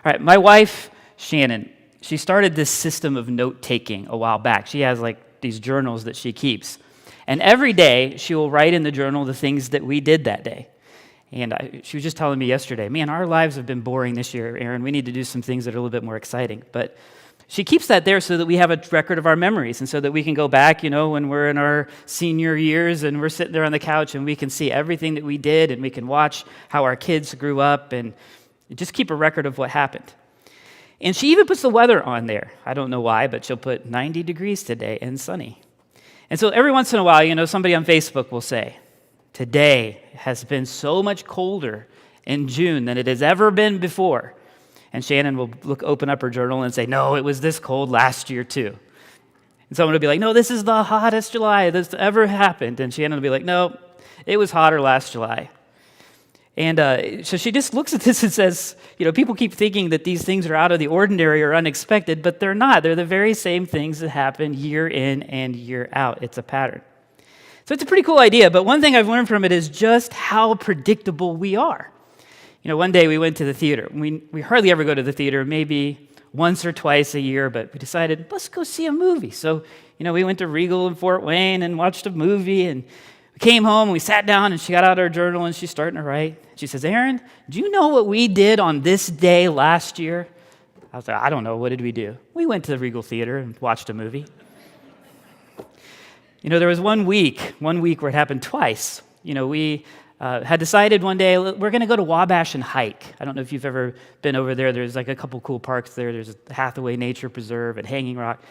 All right, my wife, Shannon, she started this system of note-taking a while back. She has like these journals that she keeps. And every day, she will write in the journal the things that we did that day. And she was just telling me yesterday, man, our lives have been boring this year, Aaron. We need to do some things that are a little bit more exciting. But she keeps that there so that we have a record of our memories and so that we can go back, when we're in our senior years and we're sitting there on the couch and we can see everything that we did and we can watch how our kids grew up and just keep a record of what happened. And she even puts the weather on there. I don't know why, but she'll put 90 degrees today and sunny. And so every once in a while, somebody on Facebook will say, today has been so much colder in June than it has ever been before. And Shannon will open up her journal and say, no, it was this cold last year too. And someone will be like, no, this is the hottest July that's ever happened. And Shannon will be like, no, it was hotter last July. And so she just looks at this and says, people keep thinking that these things are out of the ordinary or unexpected, but they're not. They're the very same things that happen year in and year out. It's a pattern. So it's a pretty cool idea, but one thing I've learned from it is just how predictable we are. One day we went to the theater. We hardly ever go to the theater, maybe once or twice a year, but we decided, let's go see a movie. So, we went to Regal in Fort Wayne and watched a movie, and we came home and we sat down and she got out her journal and she's starting to write. She says, Aaron, do you know what we did on this day last year? I was like, I don't know. What did we do? We went to the Regal Theater and watched a movie. There was one week where it happened twice. We had decided one day we're going to go to Wabash and hike. I don't know if you've ever been over there. There's like a couple cool parks there. There's Hathaway Nature Preserve and Hanging Rock.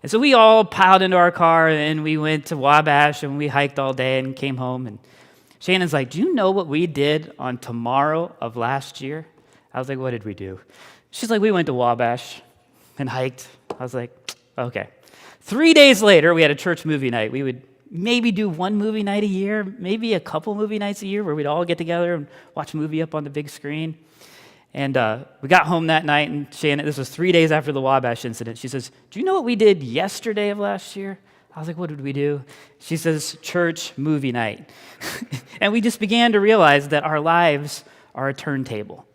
And so we all piled into our car and we went to Wabash and we hiked all day and came home. And Shannon's like, do you know what we did on tomorrow of last year? I was like, what did we do? She's like, we went to Wabash and hiked. I was like, okay. 3 days later, we had a church movie night. We would maybe do one movie night a year, maybe a couple movie nights a year where we'd all get together and watch a movie up on the big screen. And we got home that night, and Shannon, this was 3 days after the Wabash incident, she says, do you know what we did yesterday of last year? I was like, what did we do? She says, church movie night. And we just began to realize that our lives are a turntable.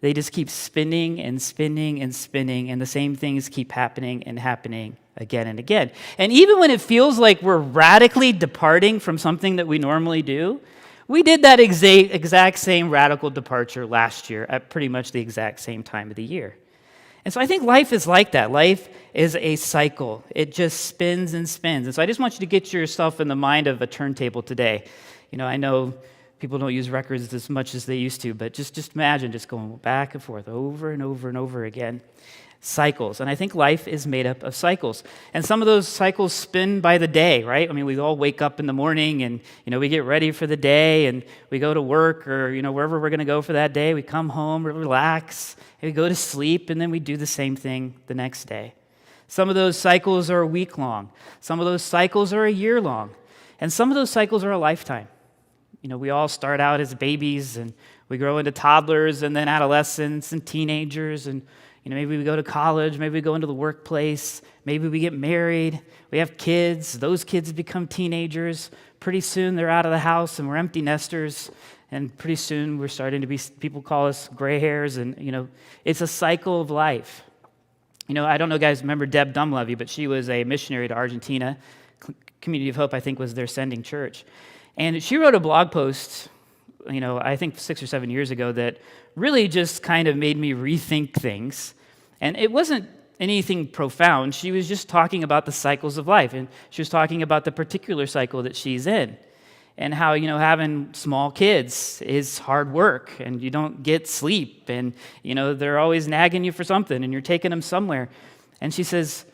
They just keep spinning and spinning and spinning, and the same things keep happening and happening again and again. And even when it feels like we're radically departing from something that we normally do, we did that exact same radical departure last year at pretty much the exact same time of the year. And so I think life is like that. Life is a cycle. It just spins and spins. And so I just want you to get yourself in the mind of a turntable today. I know people don't use records as much as they used to, but just imagine just going back and forth over and over and over again. Cycles. And I think life is made up of cycles. And some of those cycles spin by the day, right? I mean, we all wake up in the morning and, we get ready for the day and we go to work or, wherever we're going to go for that day. We come home, we relax, and we go to sleep, and then we do the same thing the next day. Some of those cycles are a week long. Some of those cycles are a year long. And some of those cycles are a lifetime. We all start out as babies and we grow into toddlers and then adolescents and teenagers and maybe we go to college, maybe we go into the workplace, maybe we get married, we have kids, those kids become teenagers. Pretty soon they're out of the house and we're empty nesters, and pretty soon we're starting to be, people call us gray hairs, and it's a cycle of life. I don't know, guys, remember Deb Dunleavy, but she was a missionary to Argentina. Community of Hope, I think, was their sending church. And she wrote a blog post, I think 6 or 7 years ago that really just kind of made me rethink things. And it wasn't anything profound. She was just talking about the cycles of life. And she was talking about the particular cycle that she's in. And how, having small kids is hard work. And you don't get sleep. And, they're always nagging you for something. And you're taking them somewhere. And she says,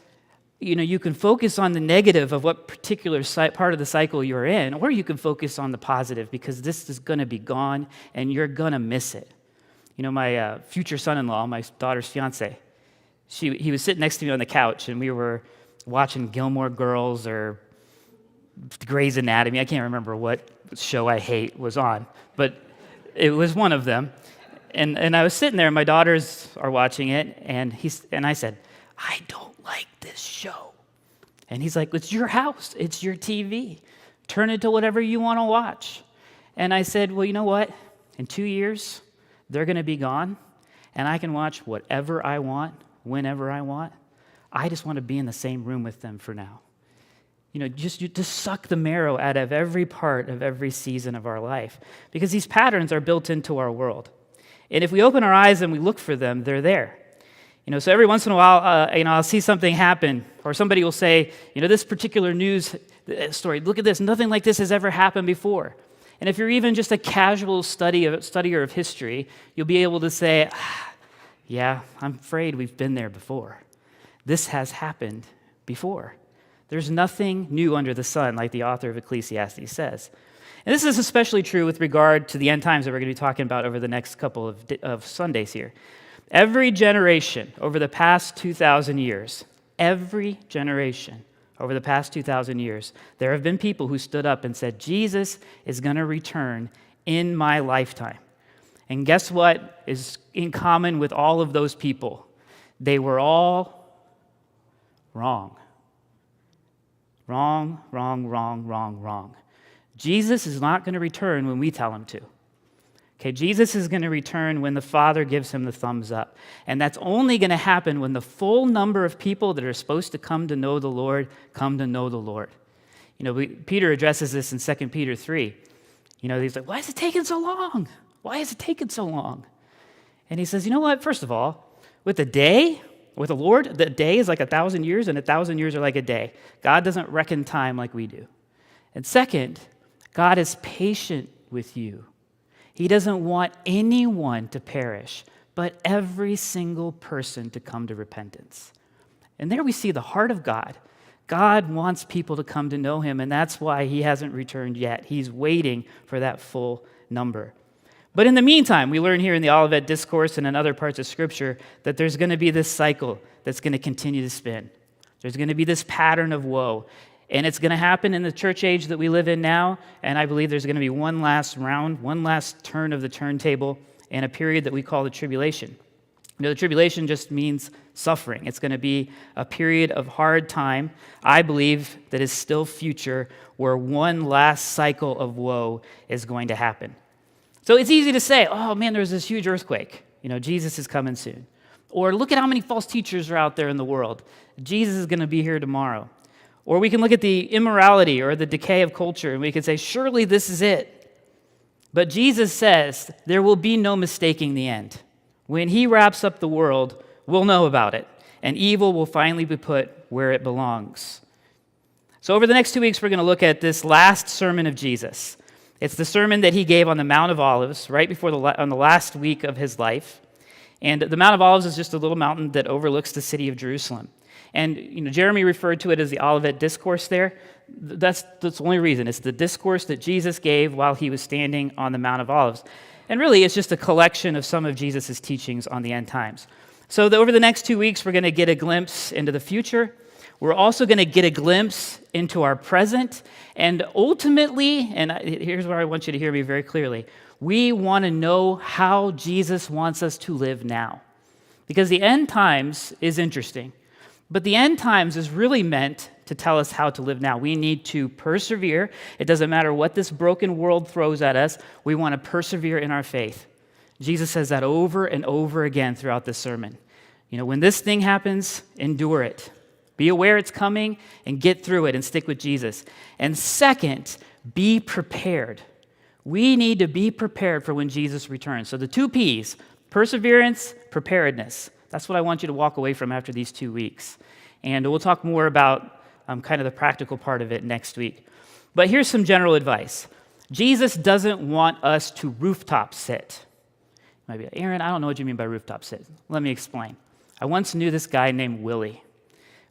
you can focus on the negative of what particular part of the cycle you're in, or you can focus on the positive because this is going to be gone and you're going to miss it. My future son-in-law, my daughter's fiance, he was sitting next to me on the couch and we were watching Gilmore Girls or Grey's Anatomy. I can't remember what show I hate was on, but it was one of them. And I was sitting there and my daughters are watching it and I said, I don't like this show. And he's like, it's your house. It's your TV. Turn it to whatever you want to watch. And I said, well, you know what? In 2 years, they're going to be gone. and I can watch whatever I want, whenever I want. I just want to be in the same room with them for now. Just to suck the marrow out of every part of every season of our life, because these patterns are built into our world. And if we open our eyes and we look for them, they're there. So every once in a while, I'll see something happen, or somebody will say, this particular news story, look at this, nothing like this has ever happened before. And if you're even just a casual studier of history, you'll be able to say, yeah, I'm afraid we've been there before. This has happened before. There's nothing new under the sun, like the author of Ecclesiastes says. And this is especially true with regard to the end times that we're going to be talking about over the next couple of Sundays here. Every generation over the past 2,000 years, there have been people who stood up and said, Jesus is going to return in my lifetime. And guess what is in common with all of those people? They were all wrong. Wrong. Jesus is not going to return when we tell him to. Okay, Jesus is going to return when the Father gives him the thumbs up. And that's only going to happen when the full number of people that are supposed to come to know the Lord come to know the Lord. Peter addresses this in 2 Peter 3. He's like, why is it taking so long? Why is it taking so long? And he says, you know what? First of all, with the Lord, the day is like 1,000 years, and 1,000 years are like a day. God doesn't reckon time like we do. And second, God is patient with you. He doesn't want anyone to perish, but every single person to come to repentance. And there we see the heart of God. God wants people to come to know him, and that's why he hasn't returned yet. He's waiting for that full number. But in the meantime, we learn here in the Olivet Discourse and in other parts of Scripture that there's going to be this cycle that's going to continue to spin. There's going to be this pattern of woe. And it's going to happen in the church age that we live in now, and I believe there's going to be one last round, one last turn of the turntable, and a period that we call the tribulation. The tribulation just means suffering. It's going to be a period of hard time, I believe, that is still future, where one last cycle of woe is going to happen. So it's easy to say, oh man, there's this huge earthquake. Jesus is coming soon. Or look at how many false teachers are out there in the world. Jesus is going to be here tomorrow. Or we can look at the immorality or the decay of culture, and we can say, surely this is it. But Jesus says there will be no mistaking the end. When he wraps up the world, we'll know about it, and evil will finally be put where it belongs. So over the next 2 weeks, we're going to look at this last sermon of Jesus. It's the sermon that he gave on the Mount of Olives right before on the last week of his life. And the Mount of Olives is just a little mountain that overlooks the city of Jerusalem. And Jeremy referred to it as the Olivet Discourse there. That's the only reason. It's the discourse that Jesus gave while he was standing on the Mount of Olives. And really, it's just a collection of some of Jesus' teachings on the end times. So over the next 2 weeks, we're going to get a glimpse into the future. We're also going to get a glimpse into our present. And ultimately, and here's where I want you to hear me very clearly, we want to know how Jesus wants us to live now. Because the end times is interesting. But the end times is really meant to tell us how to live now. We need to persevere. It doesn't matter what this broken world throws at us. We want to persevere in our faith. Jesus says that over and over again throughout this sermon. When this thing happens, endure it. Be aware it's coming and get through it and stick with Jesus. And second, be prepared. We need to be prepared for when Jesus returns. So the 2 P's, perseverance, preparedness. That's what I want you to walk away from after these 2 weeks. And we'll talk more about kind of the practical part of it next week. But here's some general advice. Jesus doesn't want us to rooftop sit. You might be like, Aaron, I don't know what you mean by rooftop sit. Let me explain. I once knew this guy named Willie.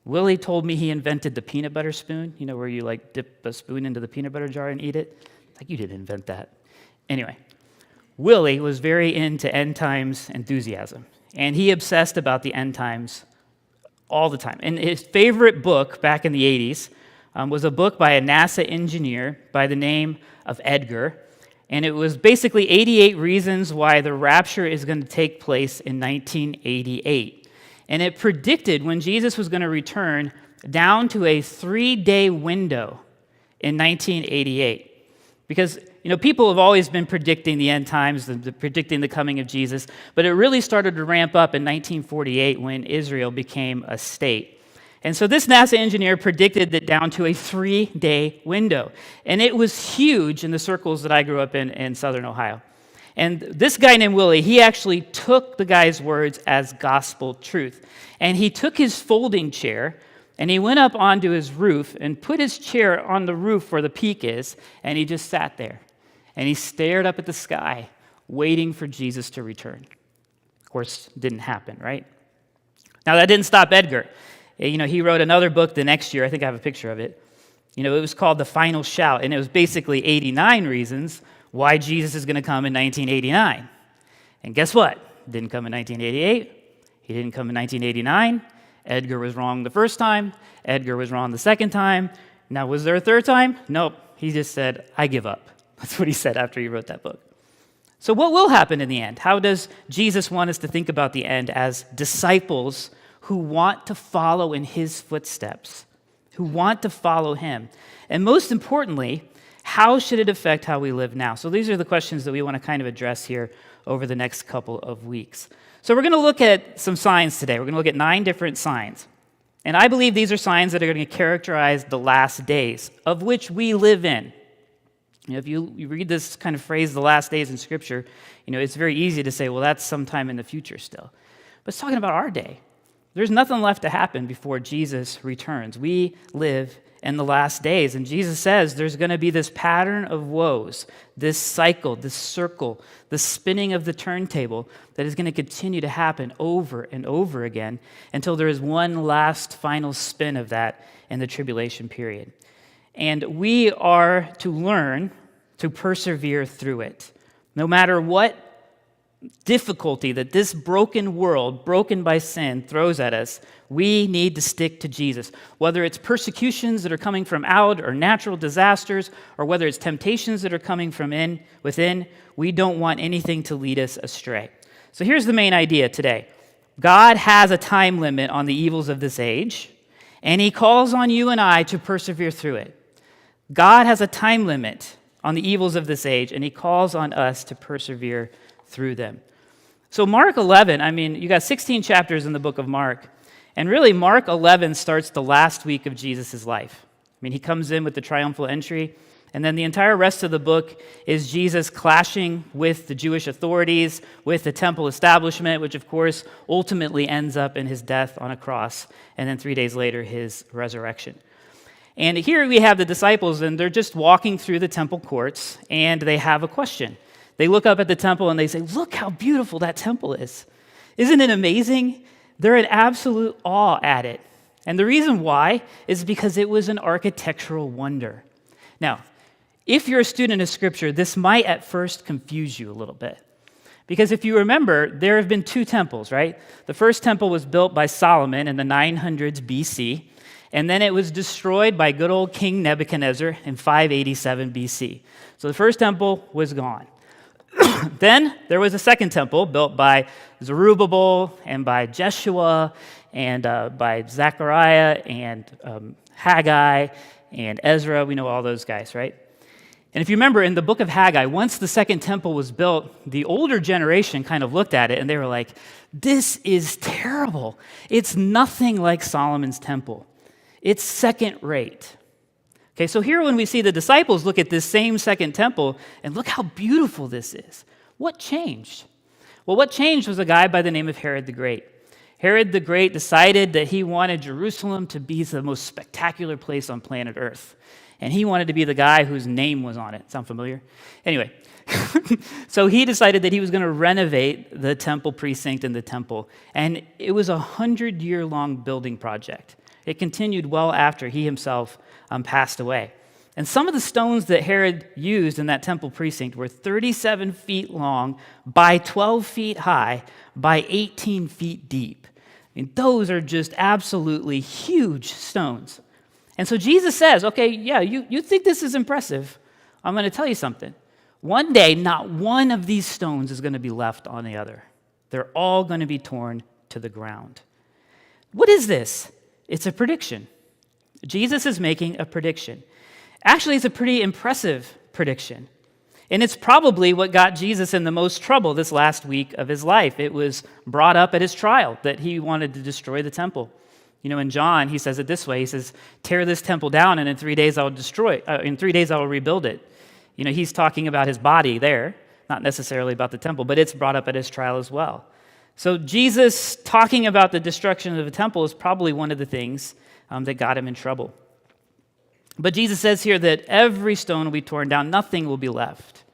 Willie told me he invented the peanut butter spoon, where you dip a spoon into the peanut butter jar and eat it. You didn't invent that. Anyway, Willie was very into end times enthusiasm. And he obsessed about the end times all the time. And his favorite book back in the 80s was a book by a NASA engineer by the name of Edgar. And it was basically 88 reasons why the rapture is going to take place in 1988. And it predicted when Jesus was going to return down to a 3-day window in 1988. Because people have always been predicting the end times, predicting the coming of Jesus, but it really started to ramp up in 1948 when Israel became a state. And so this NASA engineer predicted that down to a 3-day window. And it was huge in the circles that I grew up in southern Ohio. And this guy named Willie, he actually took the guy's words as gospel truth. And he took his folding chair, and he went up onto his roof and put his chair on the roof where the peak is, and he just sat there. And he stared up at the sky, waiting for Jesus to return. Of course, didn't happen, right? Now, that didn't stop Edgar. He wrote another book the next year. I think I have a picture of it. It was called The Final Shout, and it was basically 89 reasons why Jesus is going to come in 1989. And guess what? Didn't come in 1988. He didn't come in 1989. Edgar was wrong the first time. Edgar was wrong the second time. Now, was there a third time? Nope. He just said, I give up. That's what he said after he wrote that book. So what will happen in the end? How does Jesus want us to think about the end as disciples who want to follow in his footsteps, who want to follow him? And most importantly, how should it affect how we live now? So these are the questions that we want to kind of address here over the next couple of weeks. So we're going to look at some signs today. We're going to look at 9 different signs. And I believe these are signs that are going to characterize the last days, of which we live in. If you read this kind of phrase, the last days in Scripture, it's very easy to say, well, that's sometime in the future still. But it's talking about our day. There's nothing left to happen before Jesus returns. We live in the last days, and Jesus says there's going to be this pattern of woes, this cycle, this circle, the spinning of the turntable that is going to continue to happen over and over again until there is one last final spin of that in the tribulation period. And we are to learn to persevere through it. No matter what difficulty that this broken world, broken by sin, throws at us, we need to stick to Jesus. Whether it's persecutions that are coming from out or natural disasters, or whether it's temptations that are coming from within, we don't want anything to lead us astray. So here's the main idea today. God has a time limit on the evils of this age, and he calls on you and I to persevere through it. God has a time limit on the evils of this age, and he calls on us to persevere through them. So Mark 11, you got 16 chapters in the book of Mark, and really Mark 11 starts the last week of Jesus' life. He comes in with the triumphal entry, and then the entire rest of the book is Jesus clashing with the Jewish authorities, with the temple establishment, which of course ultimately ends up in his death on a cross, and then 3 days later his resurrection. And here we have the disciples, and they're just walking through the temple courts, and they have a question. They look up at the temple, and they say, look how beautiful that temple is. Isn't it amazing? They're in absolute awe at it. And the reason why is because it was an architectural wonder. Now, if you're a student of Scripture, this might at first confuse you a little bit. Because if you remember, there have been 2 temples, right? The first temple was built by Solomon in the 900s BC, and then it was destroyed by good old King Nebuchadnezzar in 587 BC. So the first temple was gone. Then there was a second temple built by Zerubbabel and by Jeshua and by Zechariah and Haggai and Ezra. We know all those guys, right? And if you remember in the book of Haggai, once the second temple was built, the older generation kind of looked at it and they were like, this is terrible. It's nothing like Solomon's temple. It's second rate. Okay, so here when we see the disciples look at this same second temple and look how beautiful this is, what changed? Well, what changed was a guy by the name of Herod the Great. Herod the Great decided that he wanted Jerusalem to be the most spectacular place on planet Earth. And he wanted to be the guy whose name was on it. Sound familiar? Anyway, so he decided that he was going to renovate the temple precinct and the temple. And it was a 100-year-long building project. It continued well after he himself passed away. And some of the stones that Herod used in that temple precinct were 37 feet long by 12 feet high by 18 feet deep. Those are just absolutely huge stones. And so Jesus says, okay, yeah, you think this is impressive. I'm going to tell you something. One day, not one of these stones is going to be left on the other. They're all going to be torn to the ground. What is this? It's a prediction. Jesus is making a prediction. Actually, it's a pretty impressive prediction. And it's probably what got Jesus in the most trouble this last week of his life. It was brought up at his trial that he wanted to destroy the temple. In John, he says it this way. He says, tear this temple down, and in 3 days I will rebuild it. He's talking about his body there, not necessarily about the temple, but it's brought up at his trial as well. So Jesus talking about the destruction of the temple is probably one of the things that got him in trouble. But Jesus says here that every stone will be torn down, nothing will be left.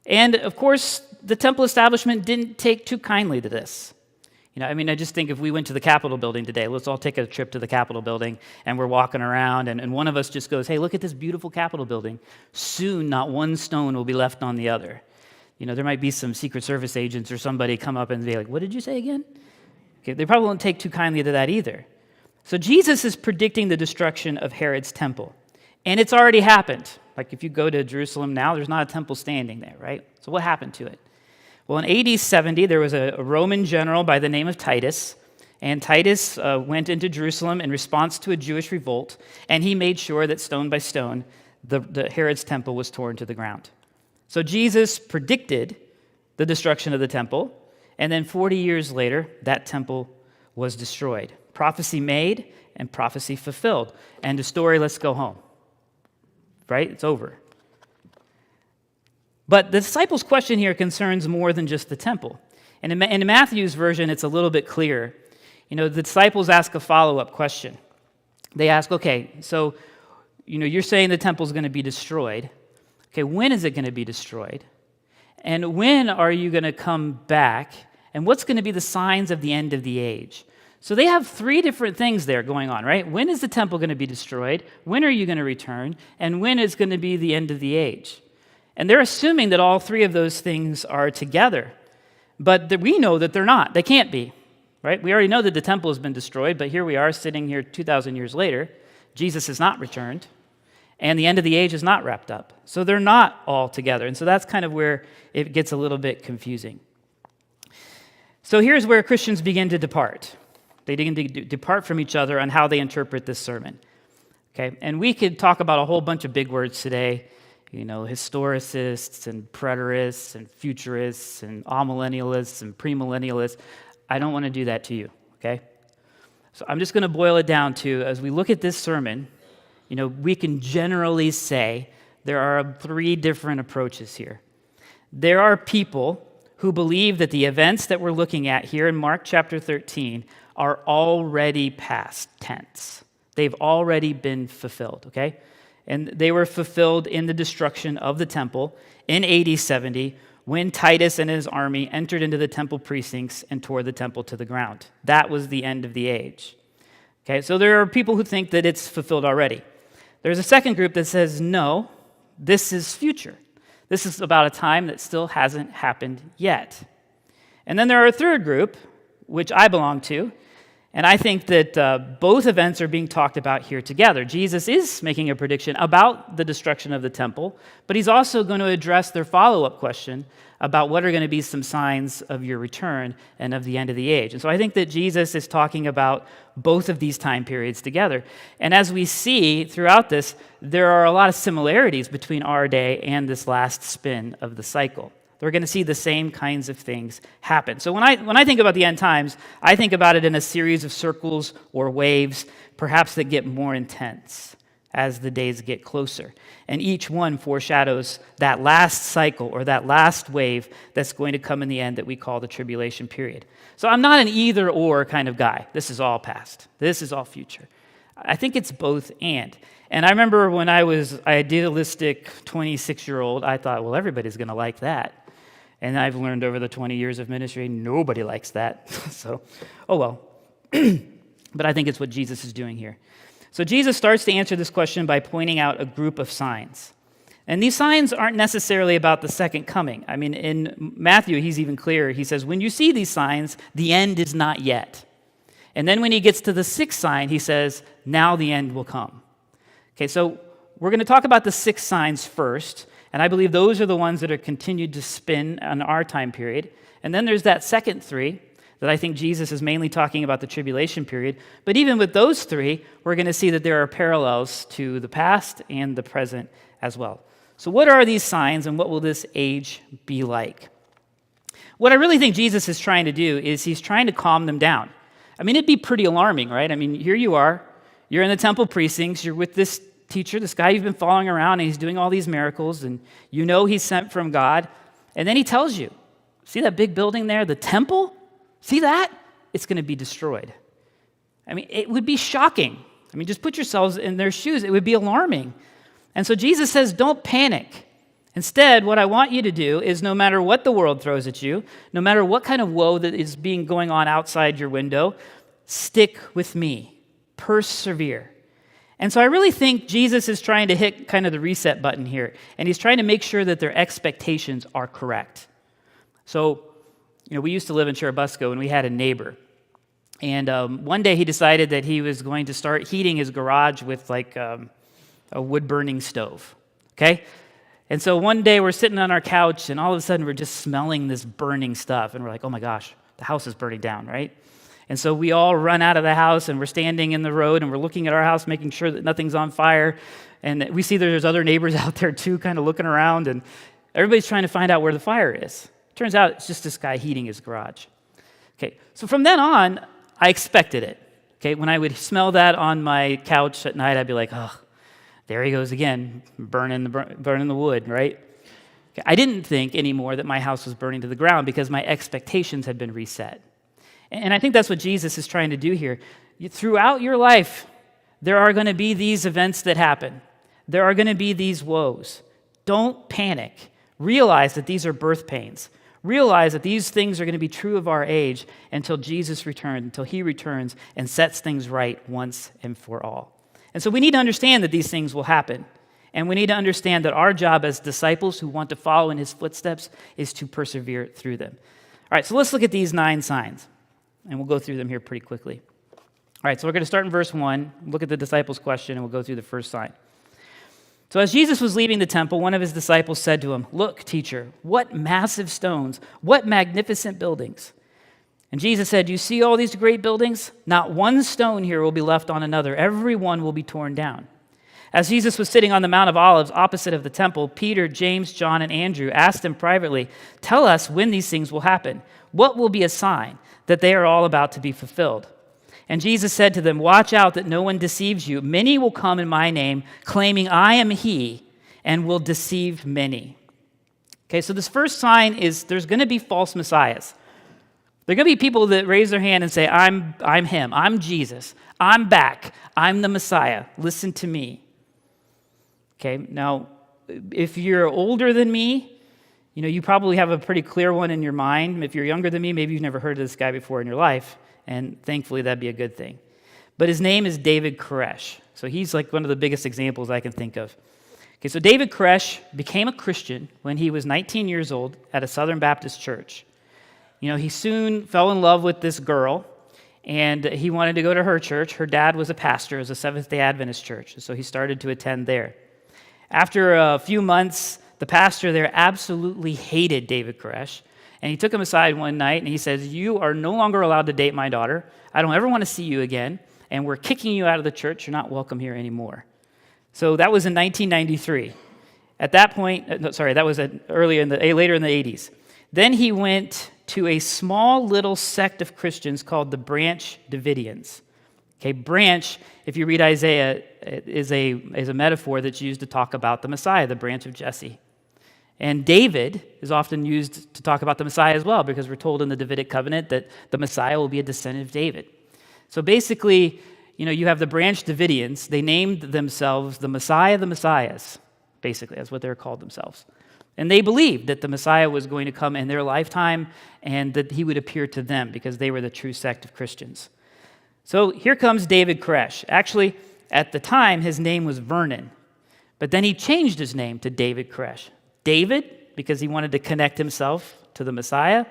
And of course, the temple establishment didn't take too kindly to this. I just think if we went to the Capitol building today, let's all take a trip to the Capitol building, and we're walking around, and one of us just goes, hey, look at this beautiful Capitol building. Soon, not one stone will be left on the other. There might be some Secret Service agents or somebody come up and be like, what did you say again? Okay, they probably won't take too kindly to that either. So Jesus is predicting the destruction of Herod's temple. And it's already happened. Like if you go to Jerusalem now, there's not a temple standing there, right? So what happened to it? Well, in AD 70, there was a Roman general by the name of Titus, and Titus went into Jerusalem in response to a Jewish revolt, and he made sure that stone by stone, the Herod's temple was torn to the ground. So Jesus predicted the destruction of the temple, and then 40 years later, that temple was destroyed. Prophecy made and prophecy fulfilled. And the story, let's go home. Right? It's over. But the disciples' question here concerns more than just the temple. And in Matthew's version, it's a little bit clearer. The disciples ask a follow-up question. They ask, okay, so, you're saying the temple's going to be destroyed. Okay, when is it going to be destroyed? And when are you going to come back? And what's going to be the signs of the end of the age? So they have 3 different things there going on, right? When is the temple going to be destroyed? When are you going to return? And when is going to be the end of the age? And they're assuming that all 3 of those things are together. But we know that they're not. They can't be, right? We already know that the temple has been destroyed, but here we are sitting here 2,000 years later. Jesus has not returned, and the end of the age is not wrapped up. So they're not all together. And so that's kind of where it gets a little bit confusing. So here's where Christians begin to depart. They begin to depart from each other on how they interpret this sermon. Okay, and we could talk about a whole bunch of big words today, historicists and preterists and futurists and amillennialists and premillennialists. I don't want to do that to you, okay? So I'm just going to boil it down to, as we look at this sermon, we can generally say there are 3 different approaches here. There are people who believe that the events that we're looking at here in Mark chapter 13 are already past tense. They've already been fulfilled, okay? And they were fulfilled in the destruction of the temple in AD 70 when Titus and his army entered into the temple precincts and tore the temple to the ground. That was the end of the age. Okay, so there are people who think that it's fulfilled already. There's a second group that says, no, this is future. This is about a time that still hasn't happened yet. And then there are a third group, which I belong to, and I think that both events are being talked about here together. Jesus is making a prediction about the destruction of the temple, but he's also going to address their follow-up question about what are going to be some signs of your return and of the end of the age. And so I think that Jesus is talking about both of these time periods together. And as we see throughout this, there are a lot of similarities between our day and this last spin of the cycle. We're going to see the same kinds of things happen. So when I think about the end times, I think about it in a series of circles or waves, perhaps that get more intense as the days get closer. And each one foreshadows that last cycle or that last wave that's going to come in the end that we call the tribulation period. So I'm not an either-or kind of guy. This is all past. This is all future. I think it's both and. And I remember when I was an idealistic 26-year-old, I thought, well, everybody's going to like that. And I've learned over the 20 years of ministry, nobody likes that. So, oh well. But I think it's what Jesus is doing here. So Jesus starts to answer this question by pointing out a group of signs. And these signs aren't necessarily about the second coming. I mean, in Matthew, he's even clearer. He says, when you see these signs, the end is not yet. And then when he gets to the 6th sign, he says, now the end will come. Okay, so we're going to talk about the 6 signs first, and I believe those are the ones that are continued to spin on our time period. And then there's that second 3 that I think Jesus is mainly talking about the tribulation period. But even with those 3, we're going to see that there are parallels to the past and the present as well. So what are these signs, and what will this age be like? What I really think Jesus is trying to do is he's trying to calm them down. I mean, it'd be pretty alarming, right? I mean, here you are, you're in the temple precincts, you're with this teacher, this guy you've been following around, and he's doing all these miracles, and you know he's sent from God, and then he tells you, see that big building there, the temple? See that? It's going to be destroyed. I mean, it would be shocking. I mean, just put yourselves in their shoes. It would be alarming. And so Jesus says, don't panic. Instead, what I want you to do is no matter what the world throws at you, no matter what kind of woe that is going on outside your window, stick with me. Persevere. And so I really think Jesus is trying to hit kind of the reset button here, and he's trying to make sure that their expectations are correct. So, we used to live in Churubusco, and we had a neighbor. And one day he decided that he was going to start heating his garage with like a wood-burning stove, okay? And so one day we're sitting on our couch, and all of a sudden we're just smelling this burning stuff, and we're like, oh my gosh, the house is burning down, right? And so we all run out of the house, and we're standing in the road, and we're looking at our house, making sure that nothing's on fire. And we see there's other neighbors out there too, kind of looking around, and everybody's trying to find out where the fire is. Turns out it's just this guy heating his garage. Okay, so from then on, I expected it. Okay, when I would smell that on my couch at night, I'd be like, oh, there he goes again, burning the wood, right? Okay, I didn't think anymore that my house was burning to the ground because my expectations had been reset. And I think that's what Jesus is trying to do here. Throughout your life, there are going to be these events that happen. There are going to be these woes. Don't panic. Realize that these are birth pains. Realize that these things are going to be true of our age until Jesus returns, until he returns and sets things right once and for all. And so we need to understand that these things will happen. And we need to understand that our job as disciples who want to follow in his footsteps is to persevere through them. All right, so let's look at these 9 signs. And we'll go through them here pretty quickly. All right, so we're going to start in verse 1, look at the disciples' question, and we'll go through the first sign. So as Jesus was leaving the temple, one of his disciples said to him, "Look, teacher, what massive stones, what magnificent buildings." And Jesus said, "You see all these great buildings? Not one stone here will be left on another. Every one will be torn down." As Jesus was sitting on the Mount of Olives opposite of the temple, Peter, James, John, and Andrew asked him privately, "Tell us when these things will happen. What will be a sign that they are all about to be fulfilled?" And Jesus said to them, "Watch out that no one deceives you. Many will come in my name, claiming I am he, and will deceive many." Okay, so this first sign is there's going to be false messiahs. There are going to be people that raise their hand and say, I'm him, I'm Jesus, I'm back, I'm the Messiah, listen to me. Okay, now, if you're older than me, you probably have a pretty clear one in your mind. If you're younger than me, maybe you've never heard of this guy before in your life, and thankfully that'd be a good thing. But his name is David Koresh. So he's like one of the biggest examples I can think of. Okay, so David Koresh became a Christian when he was 19 years old at a Southern Baptist church. He soon fell in love with this girl, and he wanted to go to her church. Her dad was a pastor at a Seventh-day Adventist church, so he started to attend there. After a few months, the pastor there absolutely hated David Koresh, and he took him aside one night, and he says, "You are no longer allowed to date my daughter. I don't ever want to see you again, and we're kicking you out of the church. You're not welcome here anymore." So that was in 1993. At that point, that was later in the 80s. Then he went to a small little sect of Christians called the Branch Davidians. Okay, branch, if you read Isaiah, is a metaphor that's used to talk about the Messiah, the branch of Jesse. And David is often used to talk about the Messiah as well, because we're told in the Davidic covenant that the Messiah will be a descendant of David. So basically, you have the Branch Davidians. They named themselves the Messiah of the Messiahs. Basically, that's what they're called themselves. And they believed that the Messiah was going to come in their lifetime and that he would appear to them because they were the true sect of Christians. So here comes David Koresh. Actually, at the time, his name was Vernon. But then he changed his name to David Koresh. David, because he wanted to connect himself to the Messiah,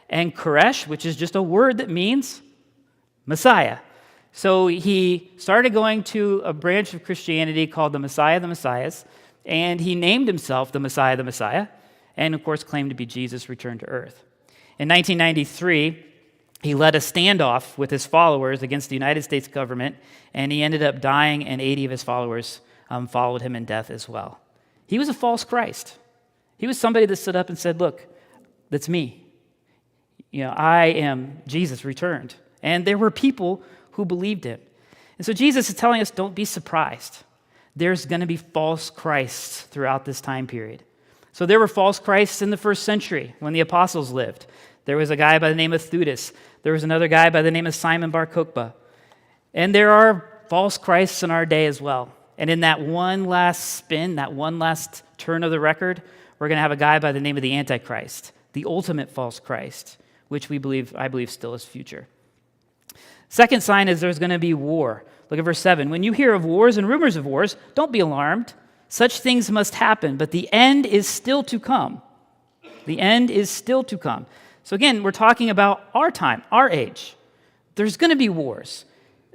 and Koresh, which is just a word that means Messiah. So he started going to a branch of Christianity called the Messiah of the Messiahs, and he named himself the Messiah of the Messiah, and of course claimed to be Jesus returned to earth. In 1993, he led a standoff with his followers against the United States government, and he ended up dying, and 80 of his followers followed him in death as well. He was a false Christ. He was somebody that stood up and said, look, that's me. I am Jesus returned. And there were people who believed him. And so Jesus is telling us, don't be surprised. There's going to be false Christs throughout this time period. So there were false Christs in the first century when the apostles lived. There was a guy by the name of Theudas. There was another guy by the name of Simon Bar Kokhba. And there are false Christs in our day as well. And in that one last spin, that one last turn of the record, we're going to have a guy by the name of the Antichrist, the ultimate false Christ, which I believe still is future. Second sign is there's going to be war. Look at verse 7. When you hear of wars and rumors of wars, don't be alarmed. Such things must happen, but the end is still to come. The end is still to come. So again, we're talking about our time, our age. There's going to be wars.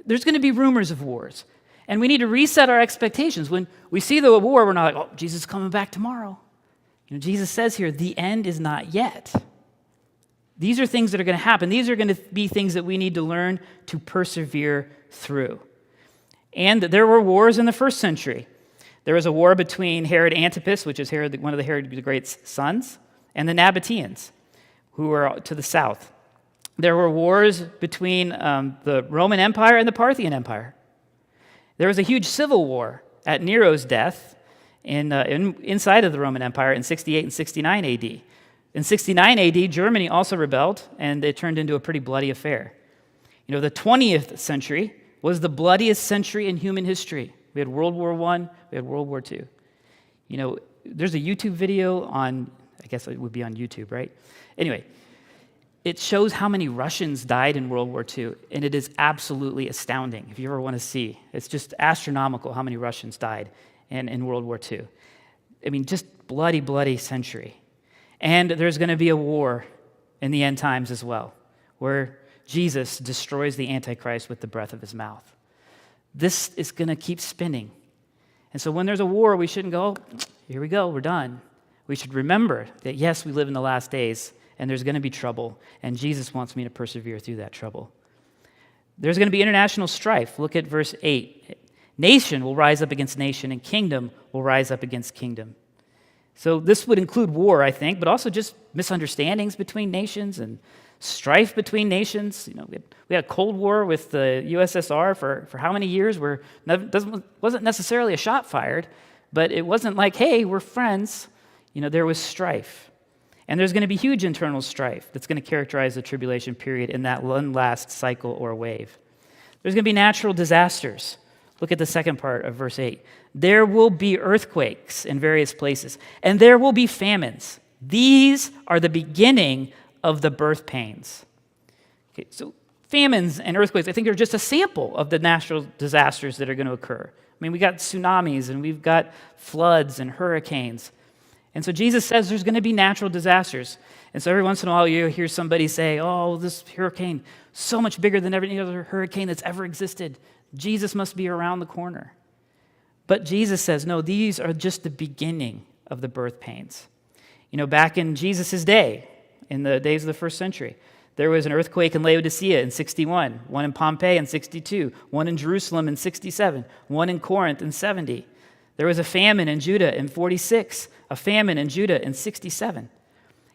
There's going to be rumors of wars. And we need to reset our expectations. When we see the war, we're not like, oh, Jesus is coming back tomorrow. Jesus says here, the end is not yet. These are things that are going to happen. These are going to be things that we need to learn to persevere through. And there were wars in the first century. There was a war between Herod Antipas, which is one of the Herod the Great's sons, and the Nabateans, who were to the south. There were wars between the Roman Empire and the Parthian Empire. There was a huge civil war at Nero's death inside of the Roman Empire in 68 and 69 AD. In 69 AD, Germany also rebelled, and it turned into a pretty bloody affair. The 20th century was the bloodiest century in human history. We had World War I, we had World War II. There's a YouTube video I guess it would be on YouTube, right? Anyway, it shows how many Russians died in World War II, and it is absolutely astounding if you ever want to see. It's just astronomical how many Russians died in World War II. Just bloody, bloody century. And there's going to be a war in the end times as well, where Jesus destroys the Antichrist with the breath of his mouth. This is going to keep spinning. And so when there's a war, we shouldn't go, oh, here we go, we're done. We should remember that, yes, we live in the last days, and there's going to be trouble, and Jesus wants me to persevere through that trouble. There's going to be international strife. Look at verse 8. Nation will rise up against nation, and kingdom will rise up against kingdom. So this would include war, I think, but also just misunderstandings between nations and strife between nations. We had a Cold War with the USSR for how many years where wasn't necessarily a shot fired, but it wasn't like, hey, we're friends. There was strife. And there's going to be huge internal strife that's going to characterize the tribulation period in that one last cycle or wave. There's going to be natural disasters. Look at the second part of verse 8. There will be earthquakes in various places, and there will be famines. These are the beginning of the birth pains. Okay, so famines and earthquakes, I think, are just a sample of the natural disasters that are going to occur. We got tsunamis, and we've got floods and hurricanes. And so Jesus says there's going to be natural disasters. And so every once in a while you hear somebody say, oh, this hurricane, so much bigger than any other hurricane that's ever existed. Jesus must be around the corner. But Jesus says, no, these are just the beginning of the birth pains. Back in Jesus' day, in the days of the first century, there was an earthquake in Laodicea in 61, one in Pompeii in 62, one in Jerusalem in 67, one in Corinth in 70. There was a famine in Judah in 46, a famine in Judah in 67.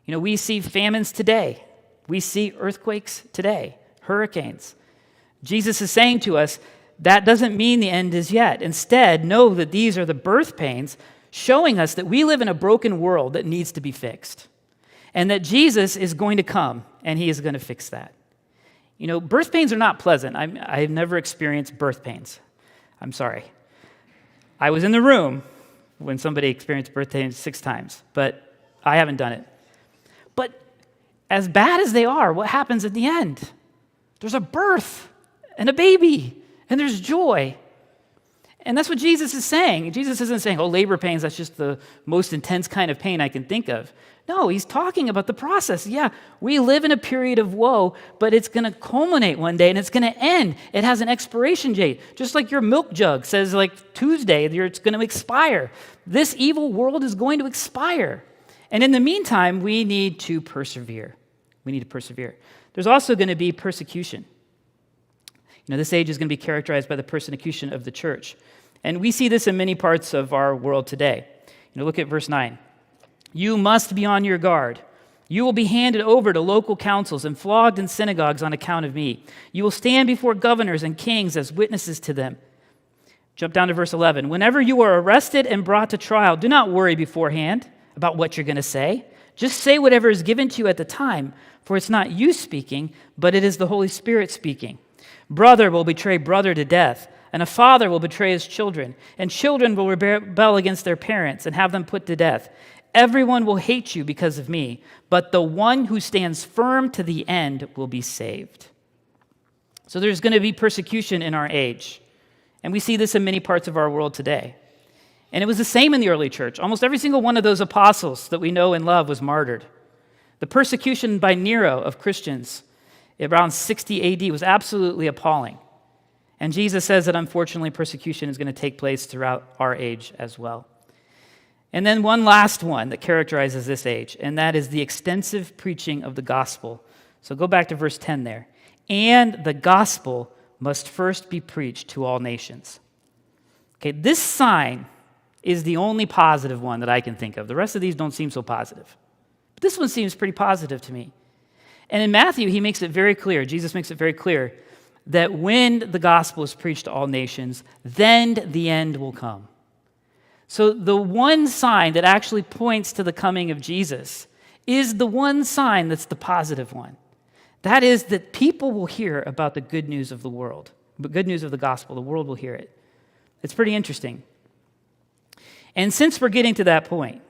We see famines today. We see earthquakes today, hurricanes. Jesus is saying to us, that doesn't mean the end is yet. Instead, know that these are the birth pains, showing us that we live in a broken world that needs to be fixed. And that Jesus is going to come, and he is going to fix that. Birth pains are not pleasant. I've never experienced birth pains. I'm sorry. I was in the room when somebody experienced birth pains 6 times, but I haven't done it. But as bad as they are, what happens at the end? There's a birth and a baby, and there's joy. And that's what Jesus is saying. Jesus isn't saying, oh, labor pains, that's just the most intense kind of pain I can think of. No, he's talking about the process. Yeah, we live in a period of woe, but it's going to culminate one day, and it's going to end. It has an expiration date. Just like your milk jug says, like Tuesday, it's going to expire. This evil world is going to expire. And in the meantime, we need to persevere. We need to persevere. There's also going to be persecution. This age is going to be characterized by the persecution of the church. And we see this in many parts of our world today. Look at verse 9. You must be on your guard. You will be handed over to local councils and flogged in synagogues on account of me. You will stand before governors and kings as witnesses to them. Jump down to verse 11. Whenever you are arrested and brought to trial, do not worry beforehand about what you're going to say. Just say whatever is given to you at the time, for it's not you speaking, but it is the Holy Spirit speaking. Brother will betray brother to death, and a father will betray his children, and children will rebel against their parents and have them put to death. Everyone will hate you because of me, but the one who stands firm to the end will be saved. So there's going to be persecution in our age, and we see this in many parts of our world today. And it was the same in the early church. Almost every single one of those apostles that we know and love was martyred. The persecution by Nero of Christians around 60 AD was absolutely appalling. And Jesus says that unfortunately persecution is going to take place throughout our age as well. And then one last one that characterizes this age, and that is the extensive preaching of the gospel. So go back to verse 10 there. And the gospel must first be preached to all nations. Okay, this sign is the only positive one that I can think of. The rest of these don't seem so positive. But this one seems pretty positive to me. And in Matthew, he makes it very clear, Jesus makes it very clear, that when the gospel is preached to all nations, then the end will come. So the one sign that actually points to the coming of Jesus is the one sign that's the positive one. That is that people will hear about the good news of the world, the good news of the gospel. The world will hear it. It's pretty interesting. And since we're getting to that point,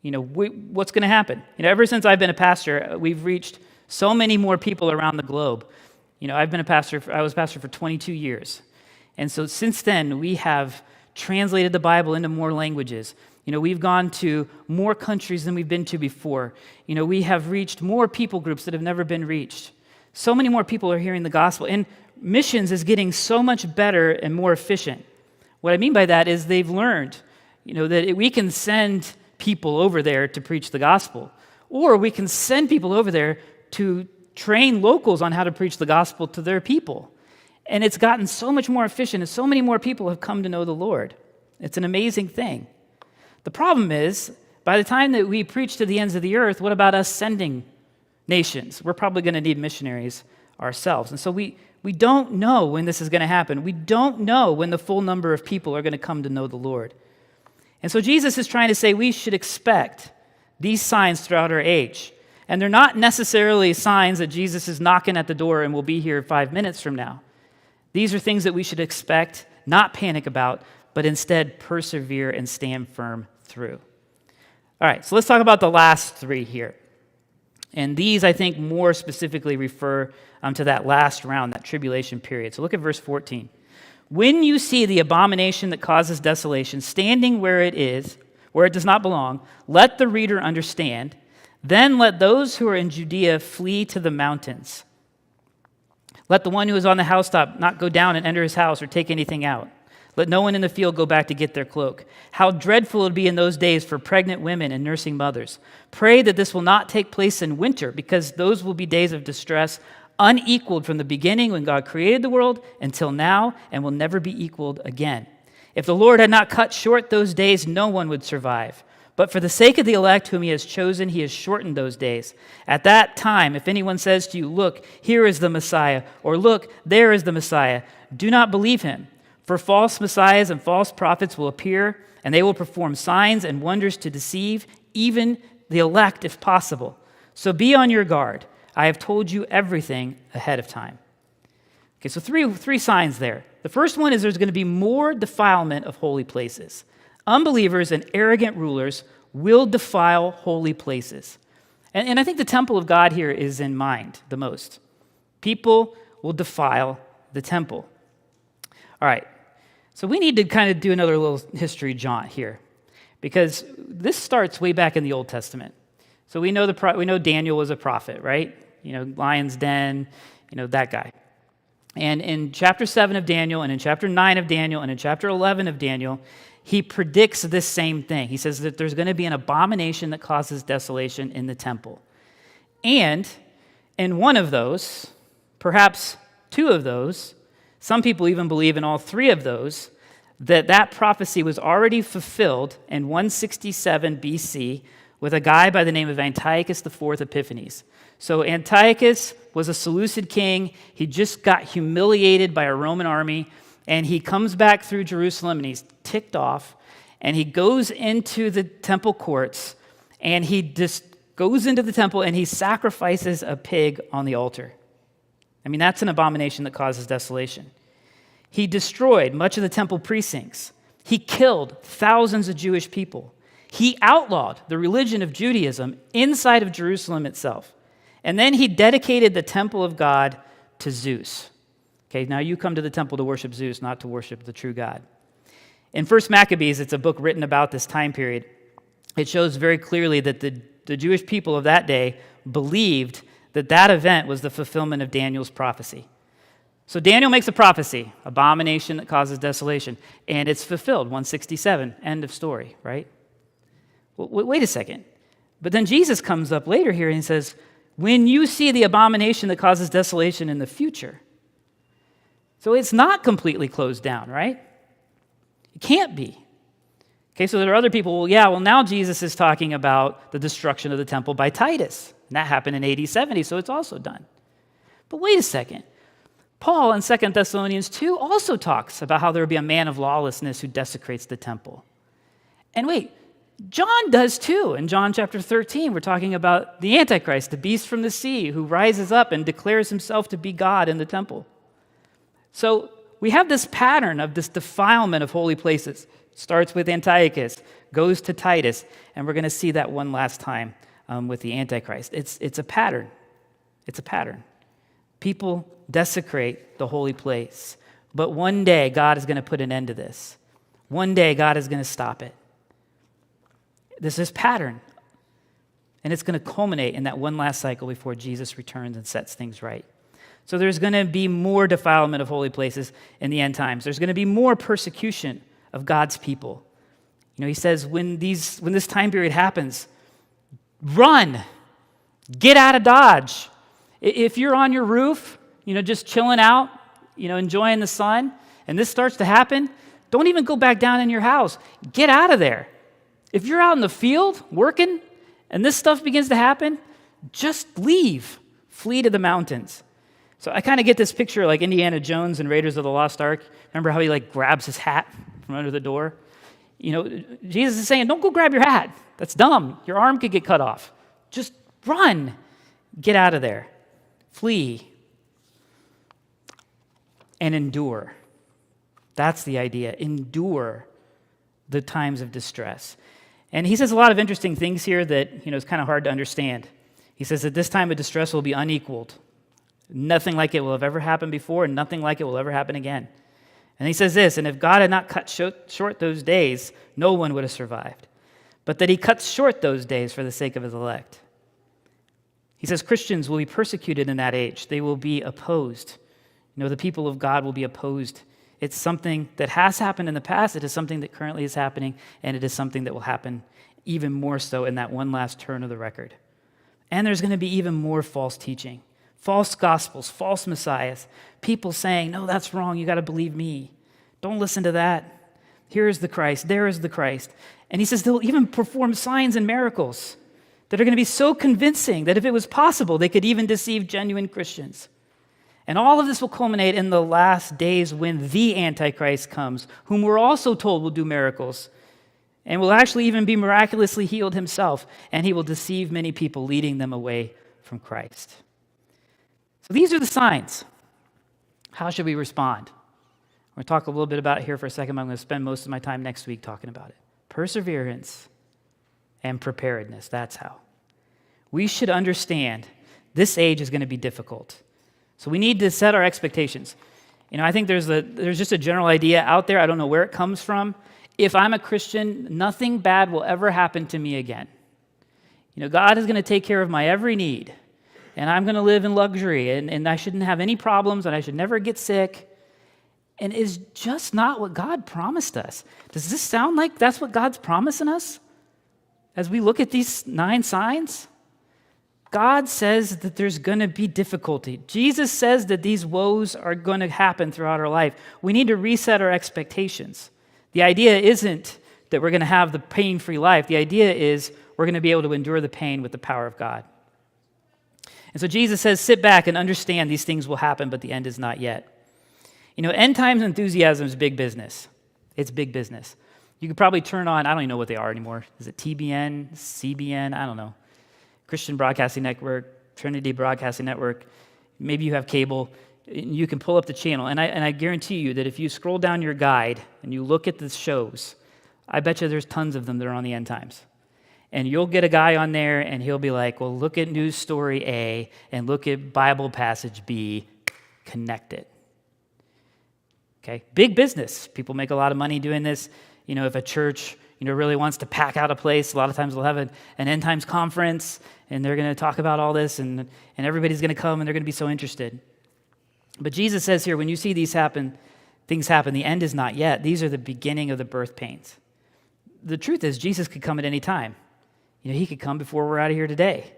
what's going to happen? Ever since I've been a pastor, we've reached so many more people around the globe. I was pastor for 22 years. And so since then, we have translated the Bible into more languages. We've gone to more countries than we've been to before. We have reached more people groups that have never been reached. So many more people are hearing the gospel. And missions is getting so much better and more efficient. What I mean by that is they've learned, that we can send people over there to preach the gospel. Or we can send people over there to train locals on how to preach the gospel to their people. And it's gotten so much more efficient, and so many more people have come to know the Lord. It's an amazing thing. The problem is, by the time that we preach to the ends of the earth, what about us sending nations? We're probably going to need missionaries ourselves. And so we don't know when this is going to happen. We don't know when the full number of people are going to come to know the Lord. And so Jesus is trying to say we should expect these signs throughout our age. And they're not necessarily signs that Jesus is knocking at the door and will be here 5 minutes from now. These are things that we should expect, not panic about, but instead persevere and stand firm through. All right, so let's talk about the last three here. And these, I think, more specifically refer to that last round, that tribulation period. So look at verse 14. When you see the abomination that causes desolation standing where it does not belong, let the reader understand. Then let those who are in Judea flee to the mountains. Let the one who is on the housetop not go down and enter his house or take anything out. Let no one in the field go back to get their cloak. How dreadful it would be in those days for pregnant women and nursing mothers. Pray that this will not take place in winter, because those will be days of distress, unequaled from the beginning when God created the world until now, and will never be equaled again. If the Lord had not cut short those days, no one would survive. But for the sake of the elect whom he has chosen, he has shortened those days. At that time, if anyone says to you, look, here is the Messiah, or look, there is the Messiah, do not believe him. For false messiahs and false prophets will appear, and they will perform signs and wonders to deceive, even the elect if possible. So be on your guard. I have told you everything ahead of time. Okay, so three signs there. The first one is there's going to be more defilement of holy places. Unbelievers and arrogant rulers will defile holy places. And I think the temple of God here is in mind the most. People will defile the temple. All right, so we need to kind of do another little history jaunt here, because this starts way back in the Old Testament. So we know Daniel was a prophet, right? Lion's den, that guy. And in chapter 7 of Daniel, and in chapter 9 of Daniel, and in chapter 11 of Daniel, he predicts this same thing. He says that there's going to be an abomination that causes desolation in the temple. And in one of those, perhaps two of those, some people even believe in all three of those, that prophecy was already fulfilled in 167 BC with a guy by the name of Antiochus IV Epiphanes. So Antiochus was a Seleucid king. He just got humiliated by a Roman army, and he comes back through Jerusalem, and he's ticked off, and he goes into the temple courts, and he just goes into the temple, and he sacrifices a pig on the altar. I mean, that's an abomination that causes desolation. He destroyed much of the temple precincts. He killed thousands of Jewish people. He outlawed the religion of Judaism inside of Jerusalem itself. And then he dedicated the temple of God to Zeus. Okay, now you come to the temple to worship Zeus, not to worship the true God. In 1 Maccabees, it's a book written about this time period. It shows very clearly that the Jewish people of that day believed that event was the fulfillment of Daniel's prophecy. So Daniel makes a prophecy, abomination that causes desolation, and it's fulfilled, 167, end of story, right? Well, wait a second. But then Jesus comes up later here and he says, when you see the abomination that causes desolation in the future. So it's not completely closed down, right? It can't be. Okay, so there are other people, now Jesus is talking about the destruction of the temple by Titus. And that happened in AD 70, so it's also done. But wait a second. Paul in 2 Thessalonians 2 also talks about how there will be a man of lawlessness who desecrates the temple. And wait, John does too. In John chapter 13, we're talking about the Antichrist, the beast from the sea, who rises up and declares himself to be God in the temple. So we have this pattern of this defilement of holy places. Starts with Antiochus, goes to Titus, and we're going to see that one last time with the Antichrist. It's a pattern. It's a pattern. People desecrate the holy place. But one day, God is going to put an end to this. One day, God is going to stop it. This is pattern. And it's going to culminate in that one last cycle before Jesus returns and sets things right. So there's going to be more defilement of holy places in the end times. There's going to be more persecution of God's people. You know, he says when this time period happens, run. Get out of Dodge. If you're on your roof, just chilling out, enjoying the sun, and this starts to happen, don't even go back down in your house. Get out of there. If you're out in the field working and this stuff begins to happen, just leave. Flee to the mountains. So I kind of get this picture like Indiana Jones and Raiders of the Lost Ark. Remember how he grabs his hat from under the door? Jesus is saying, don't go grab your hat. That's dumb. Your arm could get cut off. Just run. Get out of there. Flee. And endure. That's the idea. Endure the times of distress. And he says a lot of interesting things here that, is kind of hard to understand. He says that this time of distress will be unequaled. Nothing like it will have ever happened before, and nothing like it will ever happen again. And he says this, and if God had not cut short those days, no one would have survived. But that he cuts short those days for the sake of his elect. He says Christians will be persecuted in that age. They will be opposed. The people of God will be opposed. It's something that has happened in the past. It is something that currently is happening, and it is something that will happen even more so in that one last turn of the record. And there's going to be even more false teaching. False gospels, false messiahs, people saying, no, that's wrong, you got to believe me. Don't listen to that. Here is the Christ, there is the Christ. And he says they'll even perform signs and miracles that are going to be so convincing that if it was possible, they could even deceive genuine Christians. And all of this will culminate in the last days when the Antichrist comes, whom we're also told will do miracles, and will actually even be miraculously healed himself, and he will deceive many people, leading them away from Christ. So these are the signs. How should we respond? We're going to talk a little bit about it here for a second, but I'm going to spend most of my time next week talking about it. Perseverance and preparedness, that's how. We should understand this age is going to be difficult. So we need to set our expectations. I think there's just a general idea out there. I don't know where it comes from. If I'm a Christian, nothing bad will ever happen to me again. God is going to take care of my every need. And I'm going to live in luxury, and I shouldn't have any problems, and I should never get sick. And it's just not what God promised us. Does this sound like that's what God's promising us? As we look at these 9 signs, God says that there's going to be difficulty. Jesus says that these woes are going to happen throughout our life. We need to reset our expectations. The idea isn't that we're going to have the pain-free life. The idea is we're going to be able to endure the pain with the power of God. And so Jesus says, sit back and understand these things will happen, but the end is not yet. End times enthusiasm is big business. It's big business. You could probably turn on, I don't even know what they are anymore. Is it TBN, CBN? I don't know. Christian Broadcasting Network, Trinity Broadcasting Network. Maybe you have cable. You can pull up the channel. And I guarantee you that if you scroll down your guide and you look at the shows, I bet you there's tons of them that are on the end times. And you'll get a guy on there and he'll be like, well, look at news story A and look at Bible passage B, connect it. Okay, big business. People make a lot of money doing this. If a church, really wants to pack out a place, a lot of times they'll have an end times conference and they're going to talk about all this and everybody's going to come and they're going to be so interested. But Jesus says here, when you see things happen, the end is not yet. These are the beginning of the birth pains. The truth is, Jesus could come at any time. He could come before we're out of here today.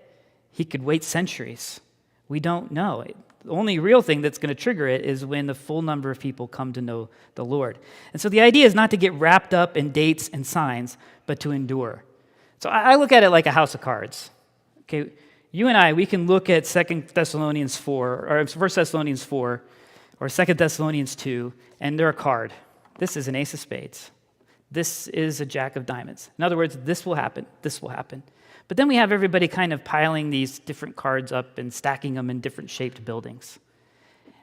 He could wait centuries. We don't know. The only real thing that's going to trigger it is when the full number of people come to know the Lord. And so the idea is not to get wrapped up in dates and signs, but to endure. So I look at it like a house of cards. Okay, you and I, we can look at 2 Thessalonians 4, or 1 Thessalonians 4, or 2 Thessalonians 2, and they're a card. This is an ace of spades. This is a jack of diamonds. In other words, this will happen, this will happen. But then we have everybody kind of piling these different cards up and stacking them in different shaped buildings.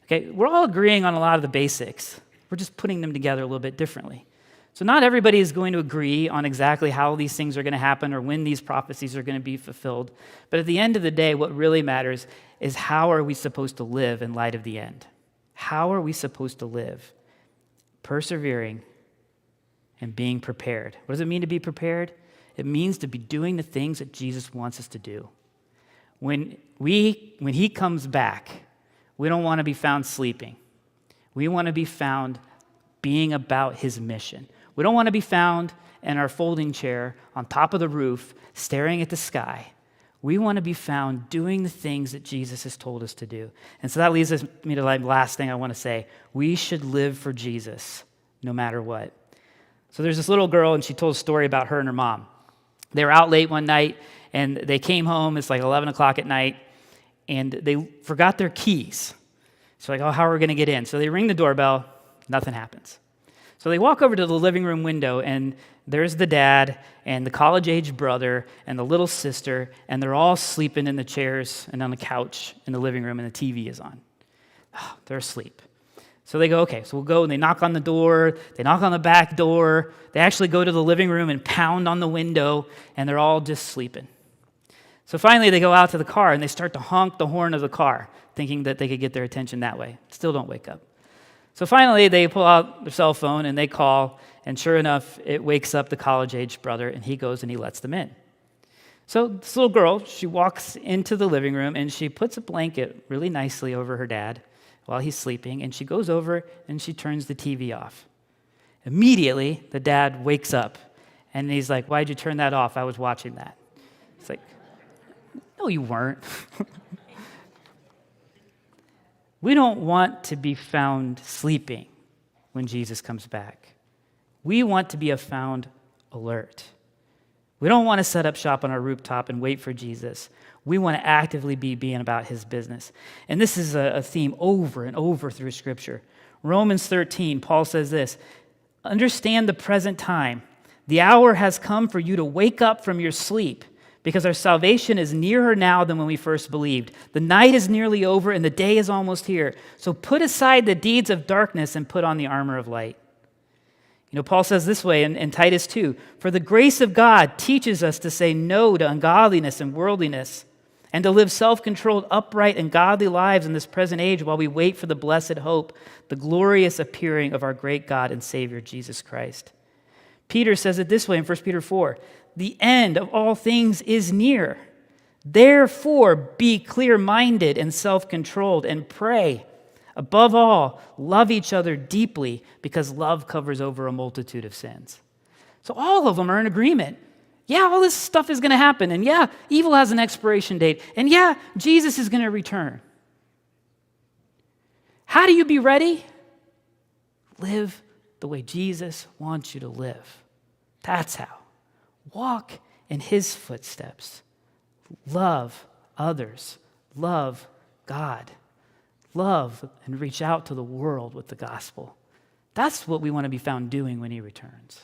Okay, we're all agreeing on a lot of the basics. We're just putting them together a little bit differently. So not everybody is going to agree on exactly how these things are going to happen or when these prophecies are going to be fulfilled. But at the end of the day, what really matters is how are we supposed to live in light of the end? How are we supposed to live? Persevering and being prepared. What does it mean to be prepared? It means to be doing the things that Jesus wants us to do. When he comes back, we don't want to be found sleeping. We want to be found being about his mission. We don't want to be found in our folding chair on top of the roof, staring at the sky. We want to be found doing the things that Jesus has told us to do. And so that leads me to the last thing I want to say. We should live for Jesus no matter what. So there's this little girl, and she told a story about her and her mom. They were out late one night, and they came home. It's like 11 o'clock at night, and they forgot their keys. So like, how are we going to get in? So they ring the doorbell. Nothing happens. So they walk over to the living room window, and there's the dad and the college-age brother and the little sister, and they're all sleeping in the chairs and on the couch in the living room, and the TV is on. Oh, they're asleep. So they go, okay, so we'll go, and they knock on the door, they knock on the back door, they actually go to the living room and pound on the window, and they're all just sleeping. So finally they go out to the car, and they start to honk the horn of the car, thinking that they could get their attention that way. Still don't wake up. So finally they pull out their cell phone, and they call, and sure enough, it wakes up the college-age brother, and he goes and he lets them in. So this little girl, she walks into the living room, and she puts a blanket really nicely over her dad, while he's sleeping, and she goes over and she turns the TV off. Immediately, the dad wakes up, and he's like, why'd you turn that off? I was watching that. It's like, no, you weren't. We don't want to be found sleeping when Jesus comes back. We want to be found alert. We don't want to set up shop on our rooftop and wait for Jesus. We want to actively be being about his business. And this is a theme over and over through Scripture. Romans 13, Paul says this, understand the present time. The hour has come for you to wake up from your sleep, because our salvation is nearer now than when we first believed. The night is nearly over and the day is almost here. So put aside the deeds of darkness and put on the armor of light. Paul says this way in Titus 2, for the grace of God teaches us to say no to ungodliness and worldliness, and to live self-controlled, upright, and godly lives in this present age while we wait for the blessed hope, the glorious appearing of our great God and Savior, Jesus Christ. Peter says it this way in 1 Peter 4, the end of all things is near. Therefore, be clear-minded and self-controlled and pray. Above all, love each other deeply because love covers over a multitude of sins. So all of them are in agreement. Yeah, all this stuff is going to happen. And yeah, evil has an expiration date. And yeah, Jesus is going to return. How do you be ready? Live the way Jesus wants you to live. That's how. Walk in his footsteps. Love others. Love God. Love and reach out to the world with the gospel. That's what we want to be found doing when he returns.